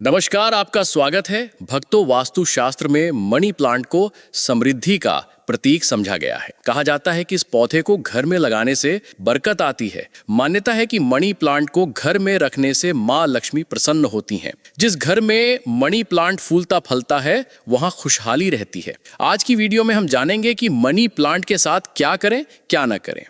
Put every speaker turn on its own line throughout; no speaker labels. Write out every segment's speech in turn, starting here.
नमस्कार, आपका स्वागत है। भक्तों, वास्तुशास्त्र में मनी प्लांट को समृद्धि का प्रतीक समझा गया है। कहा जाता है कि इस पौधे को घर में लगाने से बरकत आती है। मान्यता है कि मनी प्लांट को घर में रखने से माँ लक्ष्मी प्रसन्न होती हैं। जिस घर में मनी प्लांट फूलता फलता है वहां खुशहाली रहती है। आज की वीडियो में हम जानेंगे कि मनी प्लांट के साथ क्या करें, क्या ना करें।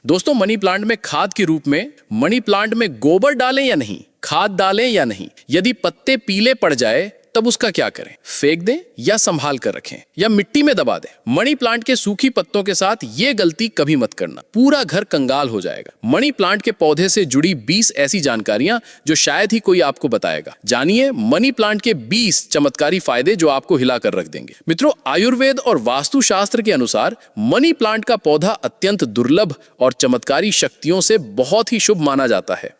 दोस्तों, मनी प्लांट में खाद के रूप में मनी प्लांट में गोबर डालें या नहीं, खाद डालें या नहीं, यदि पत्ते पीले पड़ जाए तब उसका क्या करें, फेंक दें या संभाल कर रखें या मिट्टी में दबा दें। मनी प्लांट के सूखी पत्तों के साथ ये गलती कभी मत करना, पूरा घर कंगाल हो जाएगा। मनी प्लांट के पौधे से जुड़ी 20 ऐसी जानकारियां जो शायद ही कोई आपको बताएगा। जानिए मनी प्लांट के 20 चमत्कारी फायदे जो आपको हिलाकर रख देंगे। मित्रों, आयुर्वेद और वास्तुशास्त्र के अनुसार मनी प्लांट का पौधा अत्यंत दुर्लभ और चमत्कारी शक्तियों से बहुत ही शुभ माना जाता है।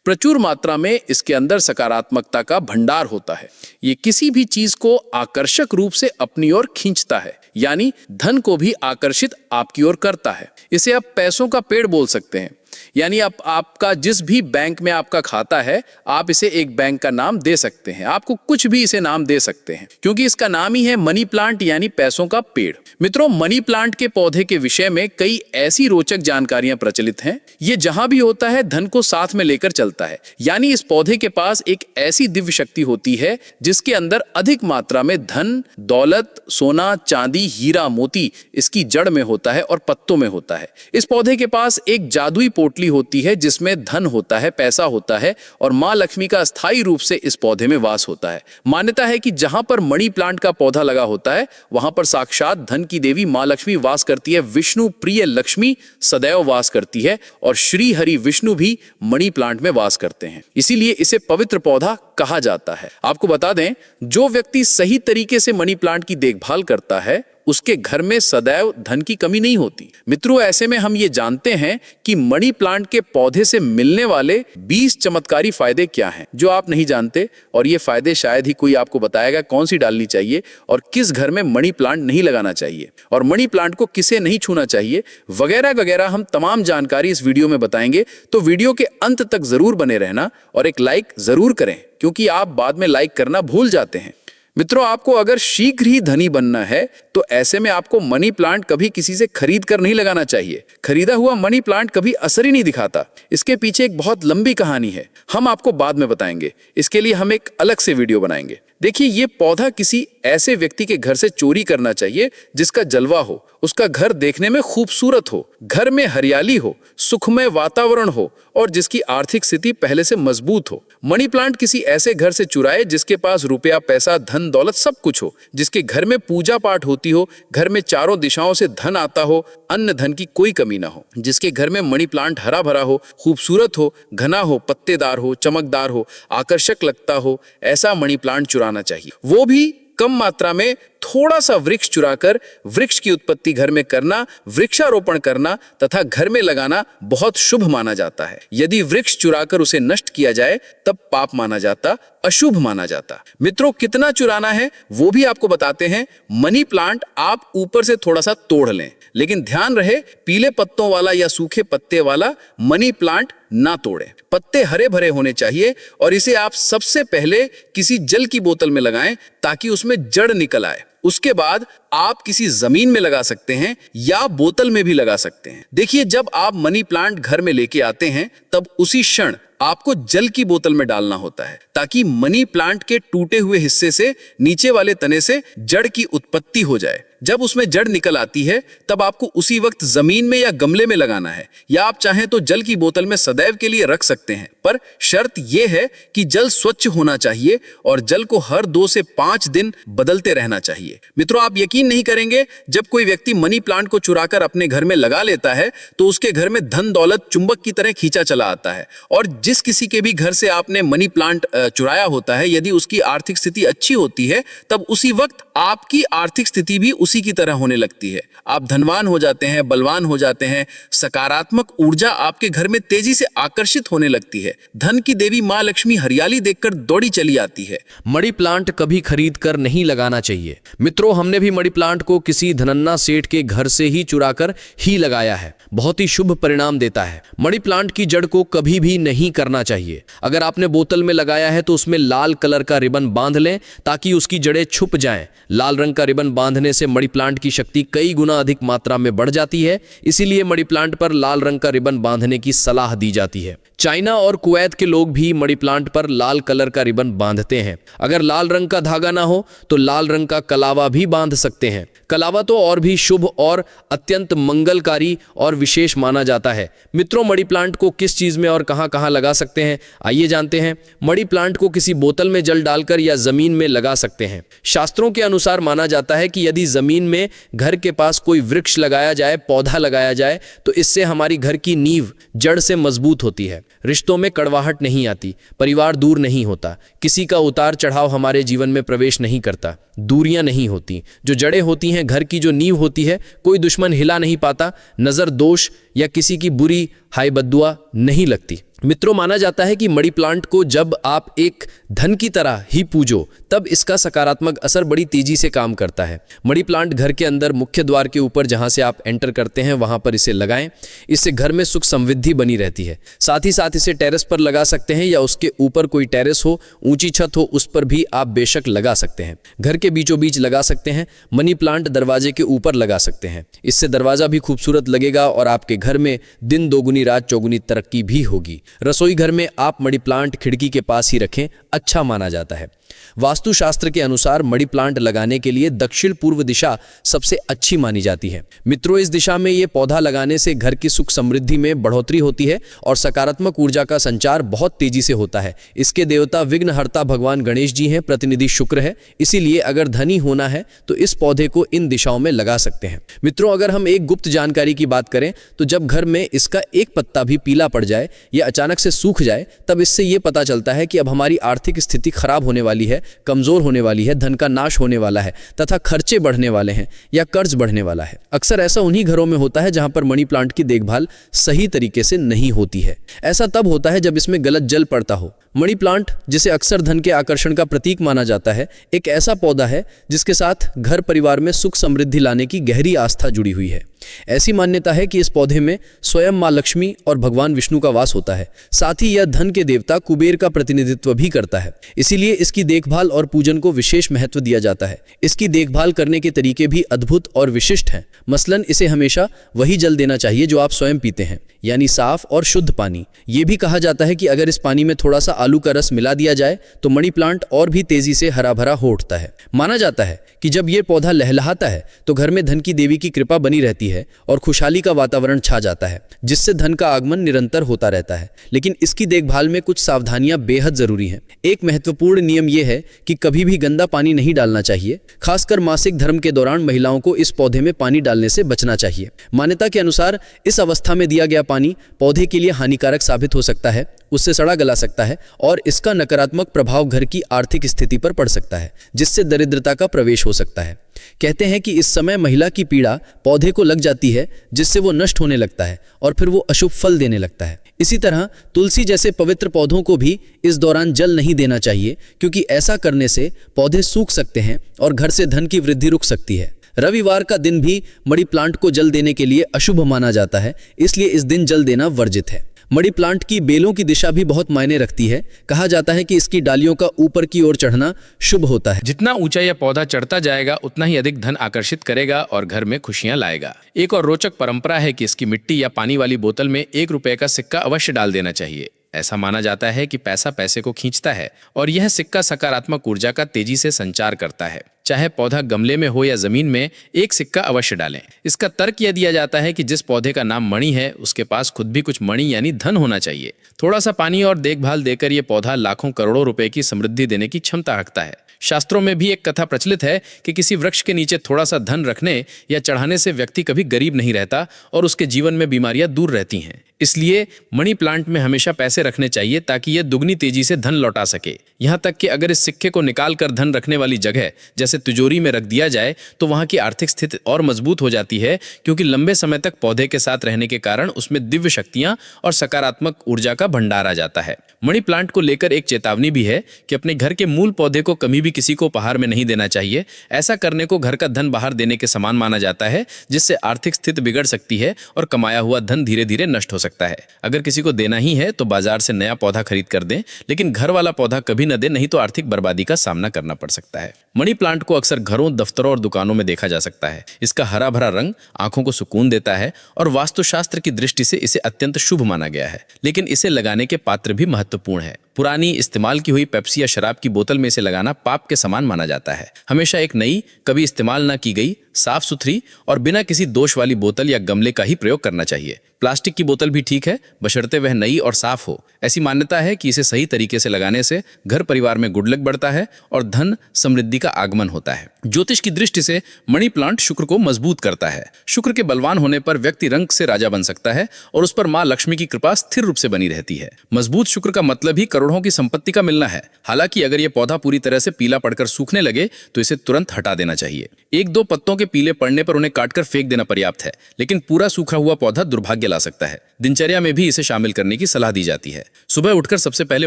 प्रचुर मात्रा में इसके अंदर सकारात्मकता का भंडार होता है। ये किसी भी चीज को आकर्षक रूप से अपनी ओर खींचता है, यानी धन को भी आकर्षित आपकी ओर करता है। इसे आप पैसों का पेड़ बोल सकते हैं। यानी आपका जिस भी बैंक में आपका खाता है, आप इसे एक बैंक का नाम दे सकते हैं। आपको कुछ भी इसे नाम दे सकते हैं, क्योंकि इसका नाम ही है मनी प्लांट, यानी पैसों का पेड़। मित्रों, मनी प्लांट के पौधे के विषय में कई ऐसी रोचक जानकारियां प्रचलित हैं। ये जहां भी होता है धन को साथ में लेकर चलता है। यानी इस पौधे के पास एक ऐसी दिव्य शक्ति होती है जिसके अंदर अधिक मात्रा में धन, दौलत, सोना, चांदी, हीरा, मोती इसकी जड़ में होता है और पत्तों में होता है। इस पौधे के पास एक जादुई पोटली होती है जिसमें धन होता है, पैसा होता है और मां लक्ष्मी का अस्थायी रूप से इस पौधे में वास होता है। मान्यता है कि जहां पर मणि प्लांट का पौधा लगा होता है वहां पर साक्षात धन की देवी मां लक्ष्मी वास करती है। विष्णु प्रिय लक्ष्मी सदैव वास करती है और श्री हरि विष्णु भी मणि प्लांट में वास करते हैं। इसीलिए इसे पवित्र पौधा कहा जाता है। आपको बता दें, जो व्यक्ति सही तरीके से मनी प्लांट की देखभाल करता है उसके घर में सदैव धन की कमी नहीं होती। मित्रों, ऐसे में हम ये जानते हैं कि मनी प्लांट के पौधे से मिलने वाले 20 चमत्कारी फायदे क्या हैं जो आप नहीं जानते, और ये फायदे शायद ही कोई आपको बताएगा कौन सी डालनी चाहिए और किस घर में मनी प्लांट नहीं लगाना चाहिए और मनी प्लांट को किसे नहीं छूना चाहिए, वगैरह वगैरह हम तमाम जानकारी इस वीडियो में बताएंगे। तो वीडियो के अंत तक जरूर बने रहना और एक लाइक जरूर करें, क्योंकि आप बाद में लाइक करना भूल जाते हैं। मित्रों, आपको अगर शीघ्र ही धनी बनना है तो ऐसे में आपको मनी प्लांट कभी किसी से खरीद कर नहीं लगाना चाहिए। खरीदा हुआ मनी प्लांट कभी असर ही नहीं दिखाता। इसके पीछे एक बहुत लंबी कहानी है, हम आपको बाद में बताएंगे। इसके लिए हम एक अलग से वीडियो बनाएंगे। देखिए, ये पौधा किसी ऐसे व्यक्ति के घर से चोरी करना चाहिए जिसका जलवा हो, उसका घर देखने में खूबसूरत हो, घर में हरियाली हो, सुखमय वातावरण हो और जिसकी आर्थिक स्थिति पहले से मजबूत हो। मनी प्लांट किसी ऐसे घर से चुराए जिसके पास रुपया, पैसा, धन, दौलत सब कुछ हो, जिसके घर में पूजा पाठ होती हो, घर में चारों दिशाओं से धन आता हो, अन्न धन की कोई कमी ना हो, जिसके घर में मनी प्लांट हरा भरा हो, खूबसूरत हो, घना हो, पत्तेदार हो, चमकदार हो, आकर्षक लगता हो, ऐसा मनी प्लांट चुराना चाहिए। वो भी कम मात्रा में थोड़ा सा वृक्ष चुराकर वृक्ष की उत्पत्ति घर में करना, वृक्षारोपण करना तथा घर में लगाना बहुत शुभ माना जाता है। यदि वृक्ष चुराकर उसे नष्ट किया जाए तब पाप माना जाता, अशुभ माना जाता। मित्रों, कितना चुराना है वो भी आपको बताते हैं। मनी प्लांट आप ऊपर से थोड़ा सा तोड़ लें, लेकिन ध्यान रहे पीले पत्तों वाला या सूखे पत्ते वाला मनी प्लांट ना तोड़ें। पत्ते हरे भरे होने चाहिए और इसे आप सबसे पहले किसी जल की बोतल में लगाएं ताकि उसमें जड़ निकल आए। उसके बाद आप किसी जमीन में लगा सकते हैं या बोतल में भी लगा सकते हैं। देखिए, जब आप मनी प्लांट घर में लेके आते हैं तब उसी क्षण आपको जल की बोतल में डालना होता है ताकि मनी प्लांट के टूटे हुए हिस्से से नीचे वाले तने से जड़ की उत्पत्ति हो जाए। जब उसमें जड़ निकल आती है तब आपको उसी वक्त जमीन में या गमले में लगाना है, या आप चाहें तो जल की बोतल में सदैव के लिए रख सकते हैं, पर शर्त यह है कि जल स्वच्छ होना चाहिए और जल को हर 2 से 5 दिन बदलते रहना चाहिए। मित्रों, आप यकीन नहीं करेंगे, जब कोई व्यक्ति मनी प्लांट को चुराकर अपने घर में लगा लेता है तो उसके घर में धन दौलत चुंबक की तरह खींचा चला आता है। और जिस किसी के भी घर से आपने मनी प्लांट चुराया होता है, यदि उसकी आर्थिक स्थिति अच्छी होती है तब उसी वक्त आपकी आर्थिक स्थिति भी
उसी की तरह होने लगती है। आप धनवान हो जाते हैं, बलवान हो जाते हैं, सकारात्मक ऊर्जा आपके घर में तेजी से आकर्षित होने लगती है। धन की देवी माँ लक्ष्मी हरियाली देखकर दौड़ी चली आती है।
मनी प्लांट कभी खरीद कर नहीं लगाना चाहिए। मित्रों, हमने भी मनी प्लांट को किसी धनन्ना सेठ के घर से ही चुराकर ही लगाया है। बहुत ही शुभ परिणाम देता है। मनी प्लांट की जड़ को कभी भी नहीं करना चाहिए। अगर आपने बोतल में लगाया है तो उसमें लाल कलर का रिबन बांध लें ताकि उसकी जड़ें छुप जाएं। लाल रंग का रिबन बांधने से मनी प्लांट की शक्ति कई गुना अधिक मात्रा में बढ़ जाती है। इसीलिए मनी प्लांट पर लाल रंग का रिबन बांधने की सलाह दी जाती है। चाइना और कुवैत के लोग भी मनी प्लांट पर लाल कलर का रिबन बांधते हैं। अगर लाल रंग का धागा ना हो तो लाल रंग का कलावा भी बांध सकते हैं। कलावा तो और भी शुभ और अत्यंत मंगलकारी और विशेष माना जाता है। मित्रों, मनी प्लांट को किस चीज में और कहां कहां लगा सकते हैं, आइए जानते हैं। मनी प्लांट को किसी बोतल में जल डालकर या जमीन में लगा सकते हैं। शास्त्रों के अनुसार माना जाता है कि यदि जमीन में घर के पास कोई वृक्ष लगाया जाए, पौधा लगाया जाए, तो इससे हमारी घर की नींव जड़ से मजबूत होती है। रिश्तों में कड़वाहट नहीं आती, परिवार दूर नहीं होता, किसी का उतार चढ़ाव हमारे जीवन में प्रवेश नहीं करता, दूरियां नहीं होती। जो जड़ें होती हैं, घर की जो नींव होती है, कोई दुश्मन हिला नहीं पाता, नजर दोष या किसी की बुरी हाय बद्दुआ नहीं लगती। मित्रों, माना जाता है कि मनी प्लांट को जब आप एक धन की तरह ही पूजो तब इसका सकारात्मक असर बड़ी तेजी से काम करता है। मनी प्लांट घर के अंदर मुख्य द्वार के ऊपर जहां से आप एंटर करते हैं वहां पर इसे लगाएं। इससे घर में सुख समृद्धि बनी रहती है। साथ ही साथ इसे टेरेस पर लगा सकते हैं या उसके ऊपर कोई टेरेस हो, ऊंची छत हो, उस पर भी आप बेशक लगा सकते हैं। घर के बीचों बीच लगा सकते हैं। मनी प्लांट दरवाजे के ऊपर लगा सकते हैं। इससे दरवाजा भी खूबसूरत लगेगा और आपके घर में दिन दोगुनी रात चौगुनी तरक्की भी होगी। रसोई घर में आप मनी प्लांट खिड़की के पास ही रखें, अच्छा माना जाता है। वास्तुशास्त्र के अनुसार मनी प्लांट लगाने के लिए दक्षिण पूर्व दिशा सबसे अच्छी मानी जाती है। मित्रों, इस दिशा में ये पौधा लगाने से घर की सुख समृद्धि में बढ़ोतरी होती है और सकारात्मक ऊर्जा का संचार बहुत तेजी से होता है। इसके देवता विघ्नहर्ता भगवान गणेश जी हैं, प्रतिनिधि शुक्र है। इसीलिए अगर धनी होना है तो इस पौधे को इन दिशाओं में लगा सकते हैं। मित्रों, अगर हम एक गुप्त जानकारी की बात करें तो जब घर में इसका एक पत्ता भी पीला पड़ जाए या अचानक से सूख जाए, तब इससे ये पता चलता है कि अब हमारी आर्थिक स्थिति खराब होने वाली है, कमजोर होने वाली है, धन का नाश होने वाला है तथा खर्चे बढ़ने वाले हैं या कर्ज बढ़ने वाला है। अक्सर ऐसा उन्हीं घरों में होता है जहां पर मनी प्लांट की देखभाल सही तरीके से नहीं होती है। ऐसा तब होता है जब इसमें गलत जल पड़ता हो। मनी प्लांट, जिसे अक्सर धन के आकर्षण का प्रतीक माना जाता है, एक ऐसा पौधा है जिसके साथ घर परिवार में सुख समृद्धि लाने की गहरी आस्था जुड़ी हुई है। ऐसी मान्यता है कि इस पौधे में स्वयं मां लक्ष्मी और भगवान विष्णु का वास होता है। साथ ही यह धन के देवता कुबेर का प्रतिनिधित्व भी करता है। इसीलिए इसकी देखभाल और पूजन को विशेष महत्व दिया जाता है। इसकी देखभाल करने के तरीके भी अद्भुत और विशिष्ट हैं। मसलन इसे हमेशा वही जल देना चाहिए जो आप स्वयं पीते हैं, यानी साफ और शुद्ध पानी। ये भी कहा जाता है कि अगर इस पानी में थोड़ा सा आलू का रस मिला दिया जाए तो मनी प्लांट और भी तेजी से हरा भरा हो उठता है। माना जाता है कि जब ये पौधा लहलहाता है तो घर में धन की देवी की कृपा बनी रहती है और खुशहाली का वातावरण छा जाता है, जिससे धन का आगमन निरंतर होता रहता है। लेकिन इसकी देखभाल में कुछ सावधानियां बेहद जरूरी हैं। एक महत्वपूर्ण नियम यह है कि कभी भी गंदा पानी नहीं डालना चाहिए। खासकर मासिक धर्म के दौरान महिलाओं को इस पौधे में पानी डालने से बचना चाहिए। मान्यता के अनुसार इस अवस्था में दिया गया पानी पौधे के लिए हानिकारक साबित हो सकता है, उससे सड़ा गला सकता है और इसका नकारात्मक प्रभाव घर की आर्थिक स्थिति पर पड़ सकता है, जिससे दरिद्रता का प्रवेश हो सकता है। कहते हैं कि इस समय महिला की पीड़ा पौधे को लग जाती है, जिससे वो नष्ट होने लगता है और फिर वो अशुभ फल देने लगता है। इसी तरह तुलसी जैसे पवित्र पौधों को भी इस दौरान जल नहीं देना चाहिए, क्योंकि ऐसा करने से पौधे सूख सकते हैं और घर से धन की वृद्धि रुक सकती है। रविवार का दिन भी मनी प्लांट को जल देने के लिए अशुभ माना जाता है, इसलिए इस दिन जल देना वर्जित है। मनी प्लांट की बेलों की दिशा भी बहुत मायने रखती है। कहा जाता है कि इसकी डालियों का ऊपर की ओर चढ़ना शुभ होता है।
जितना ऊंचा यह पौधा चढ़ता जाएगा उतना ही अधिक धन आकर्षित करेगा और घर में खुशियां लाएगा। एक और रोचक परंपरा है कि इसकी मिट्टी या पानी वाली बोतल में 1 रुपए का सिक्का अवश्य डाल देना चाहिए। ऐसा माना जाता है कि पैसा पैसे को खींचता है और यह सिक्का सकारात्मक ऊर्जा का तेजी से संचार करता है। चाहे पौधा गमले में हो या जमीन में, एक सिक्का अवश्य डालें। इसका तर्क यह दिया जाता है कि जिस पौधे का नाम मणि है उसके पास खुद भी कुछ मणि यानी धन होना चाहिए। थोड़ा सा पानी और देखभाल देकर यह पौधा लाखों करोड़ों रुपए की समृद्धि देने की क्षमता रखता है। शास्त्रों में भी एक कथा प्रचलित है कि किसी वृक्ष के नीचे थोड़ा सा धन रखने या चढ़ाने से व्यक्ति कभी गरीब नहीं रहता और उसके जीवन में बीमारियां दूर रहती हैं। इसलिए मनी प्लांट में हमेशा पैसे रखने चाहिए ताकि यह दुगनी तेजी से धन लौटा सके। यहाँ तक कि अगर इस सिक्के को निकाल कर धन रखने वाली जगह जैसे
से तिजोरी में रख दिया जाए तो वहाँ की आर्थिक स्थिति और मजबूत हो जाती है, क्योंकि लंबे समय तक पौधे के साथ रहने के कारण उसमें दिव्य शक्तियाँ और सकारात्मक ऊर्जा का भंडार आ जाता है। मनी प्लांट को लेकर एक चेतावनी भी है कि अपने घर के मूल पौधे को कभी भी किसी को उपहार में नहीं देना चाहिए। ऐसा करने को घर का धन बाहर देने के समान माना जाता है, जिससे आर्थिक स्थिति बिगड़ सकती है और कमाया हुआ धन धीरे धीरे नष्ट हो सकता है। अगर किसी को देना ही है तो बाजार से नया पौधा खरीद कर दें, लेकिन घर वाला पौधा कभी न दें, नहीं तो आर्थिक बर्बादी का सामना करना पड़ सकता है। मनी प्लांट को अक्सर घरों, दफ्तरों और दुकानों में देखा जा सकता है। इसका हरा भरा रंग आंखों को सुकून देता है और वास्तुशास्त्र की दृष्टि से इसे अत्यंत शुभ माना गया है। लेकिन इसे लगाने के पात्र भी महत्वपूर्ण है। पुरानी इस्तेमाल की हुई पेप्सी या शराब की बोतल में इसे लगाना पाप के समान माना जाता है। हमेशा एक नई, कभी इस्तेमाल न की गई, साफ सुथरी और बिना किसी दोष वाली बोतल या गमले का ही प्रयोग करना चाहिए। प्लास्टिक की बोतल भी ठीक है, बशर्ते वह नई और साफ हो। ऐसी मान्यता है कि इसे सही तरीके से लगाने से घर परिवार में गुड लक बढ़ता है और धन समृद्धि का आगमन होता है। ज्योतिष की दृष्टि से मनी प्लांट शुक्र को मजबूत करता है। शुक्र के बलवान होने पर व्यक्ति रंग से राजा बन सकता है और उस पर माँ लक्ष्मी की कृपा स्थिर रूप से बनी रहती है। मजबूत शुक्र का मतलब ही करोड़ों की संपत्ति का मिलना है। हालांकि अगर यह पौधा पूरी तरह से पीला पड़कर सूखने लगे तो इसे तुरंत हटा देना चाहिए। एक दो पत्तों के पीले पड़ने पर उन्हें काटकर फेंक देना पर्याप्त है, लेकिन पूरा सूखा हुआ पौधा दुर्भाग्य ला सकता है। दिनचर्या में भी इसे शामिल करने की सलाह दी जाती है। सुबह उठकर सबसे पहले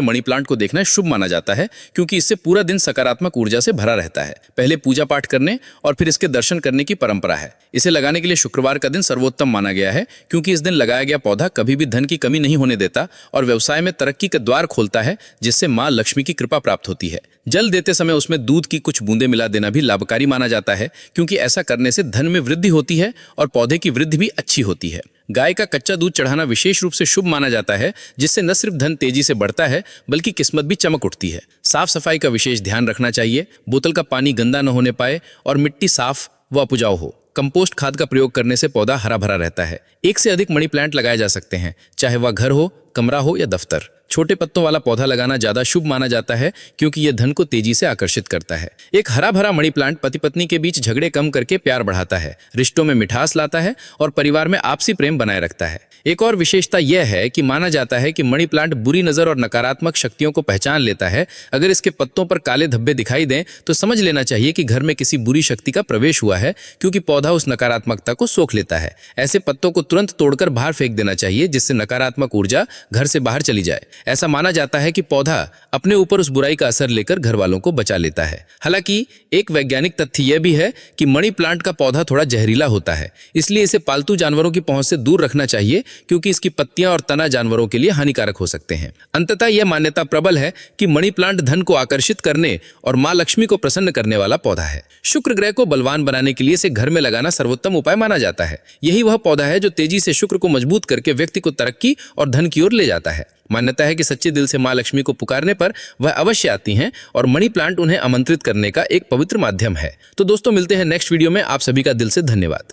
मनी प्लांट को देखना शुभ माना जाता है, क्योंकि इससे पूरा दिन सकारात्मक ऊर्जा से भरा रहता है। पहले पूजा पाठ करने और फिर इसके दर्शन करने की परंपरा है। इसे लगाने के लिए शुक्रवार का दिन सर्वोत्तम माना गया है, क्योंकि इस दिन लगाया गया पौधा कभी भी धन की कमी नहीं होने देता और व्यवसाय में तरक्की के द्वार खोलता है, जिससे माँ लक्ष्मी की कृपा प्राप्त होती है। जल देते समय उसमें दूध की कुछ बूंदें मिला देना भी लाभकारी माना जाता है, क्योंकि ऐसा करने से धन में वृद्धि होती है और पौधे की वृद्धि भी अच्छी होती है। गाय का कच्चा दूध चढ़ाना विशेष रूप से शुभ माना जाता है, जिससे न सिर्फ धन तेजी से बढ़ता है बल्कि किस्मत भी चमक उठती है। साफ सफाई का विशेष ध्यान रखना चाहिए। बोतल का पानी गंदा न होने पाए और मिट्टी साफ व उपजाऊ हो। कंपोस्ट खाद का प्रयोग करने से पौधा हरा भरा रहता है। एक से अधिक मनी प्लांट लगाए जा सकते हैं, चाहे वह घर हो, कमरा हो या दफ्तर। छोटे पत्तों वाला पौधा लगाना ज्यादा शुभ माना जाता है, क्योंकि यह धन को तेजी से आकर्षित करता है। एक हरा भरा मनी प्लांट पति पत्नी के बीच झगड़े कम करके प्यार बढ़ाता है, रिश्तों में मिठास लाता है और परिवार में आपसी प्रेम बनाए रखता है। एक और विशेषता यह है कि माना जाता है कि मनी प्लांट बुरी नजर और नकारात्मक शक्तियों को पहचान लेता है। अगर इसके पत्तों पर काले धब्बे दिखाई दें तो समझ लेना चाहिए कि घर में किसी बुरी शक्ति का प्रवेश हुआ है, क्योंकि पौधा उस नकारात्मकता को सोख लेता है। ऐसे पत्तों को तुरंत तोड़कर बाहर फेंक देना चाहिए, जिससे नकारात्मक ऊर्जा घर से बाहर चली जाए। ऐसा माना जाता है कि पौधा अपने ऊपर उस बुराई का असर लेकर घर वालों को बचा लेता है। हालांकि एक वैज्ञानिक तथ्य यह भी है कि मनी प्लांट का पौधा थोड़ा जहरीला होता है, इसलिए इसे पालतू जानवरों की पहुंच से दूर रखना चाहिए, क्योंकि इसकी पत्तियां और तना जानवरों के लिए हानिकारक हो सकते हैं। अंततः यह मान्यता प्रबल है कि मनी प्लांट धन को आकर्षित करने और मां लक्ष्मी को प्रसन्न करने वाला पौधा है। शुक्र ग्रह को बलवान बनाने के लिए इसे घर में लगाना सर्वोत्तम उपाय माना जाता है। यही वह पौधा है जो तेजी से शुक्र को मजबूत करके व्यक्ति को तरक्की और धन की ओर ले जाता है। मान्यता है कि सच्चे दिल से मां लक्ष्मी को पुकारने पर वह अवश्य आती हैं और मनी प्लांट उन्हें आमंत्रित करने का एक पवित्र माध्यम है। तो दोस्तों, मिलते हैं नेक्स्ट वीडियो में। आप सभी का दिल से धन्यवाद।